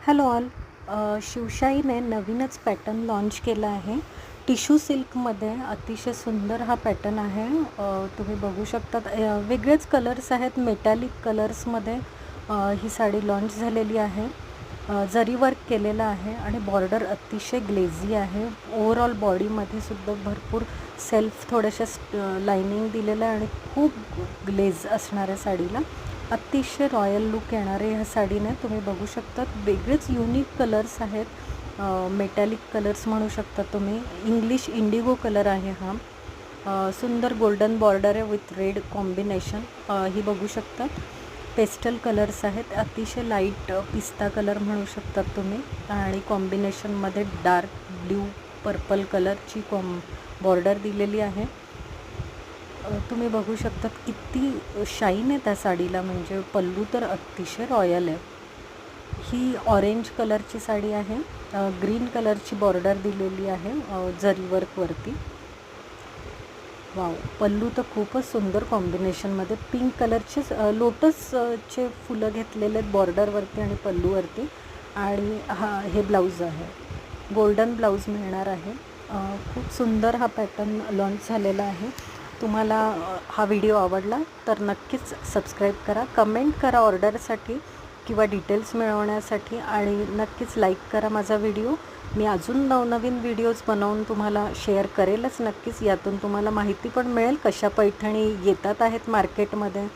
Hello all. शिवशाहीने नवीनच pattern launch केला आहे. टिश्यू सिल्कमध्ये अतिशय सुंदर हा पॅटर्न आहे. तुम्ही बघू शकता वेगळेच कलर्स आहेत. मेटॅलिक कलर्समध्ये ही साडी लॉन्च झालेली आहे. जरी वर्क केलेलं आहे आणि बॉर्डर अतिशय ग्लेझी आहे. ओव्हरऑल बॉडीमध्ये सुद्धा भरपूर सेल्फ थोड्याशा लाइनिंग दिलेलं आहे आणि खूप ग्लेझ असणाऱ्या साडीला अतिशय रॉयल लुक येणारे ह्या साडीने. तुम्ही बघू शकता वेगळेच युनिक कलर्स आहेत. मेटॅलिक कलर्स म्हणू शकता तुम्ही. इंग्लिश इंडिगो कलर आहे हा. सुंदर गोल्डन बॉर्डर आहे विथ रेड कॉम्बिनेशन. ही बघू शकता पेस्टल कलर्स आहेत. अतिशय लाईट पिस्ता कलर म्हणू शकतात तुम्ही आणि कॉम्बिनेशनमध्ये डार्क ब्ल्यू पर्पल कलरची बॉर्डर दिलेली आहे. तुम्ही बघू शकतात किती शाईन आहे त्या साडीला. म्हणजे पल्लू तर अतिशय रॉयल आहे. ही ऑरेंज कलरची साडी आहे. ग्रीन कलरची बॉर्डर दिलेली आहे जरी वर्कवरती. वाव, पल्लू तर खूपच सुंदर कॉम्बिनेशनमध्ये पिंक कलरचेच लोटसचे फुलं घेतलेले आहेत बॉर्डरवरती आणि पल्लूवरती. आणि हे ब्लाऊज आहे. गोल्डन ब्लाऊज मिळणार आहे. खूप सुंदर हा पॅटर्न लॉन्च झालेला आहे. तुम्हाला हा व्हिडिओ आवडला तर नक्कीच सबस्क्राईब करा, कमेंट करा ऑर्डरसाठी किंवा डिटेल्स मिळवण्यासाठी आणि नक्कीच लाईक करा माझा व्हिडिओ. मी अजून नवनवीन व्हिडिओज बनवून तुम्हाला शेअर करेलच नक्कीच. यातून तुम्हाला माहिती पण मिळेल कशा पैठणी येतात आहेत मार्केटमध्ये,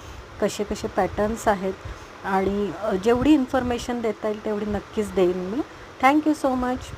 कसे कसे पॅटर्न्स आहेत आणि जेवढी इन्फॉर्मेशन देता येईल तेवढी नक्कीच देईन मी. Thank you so much.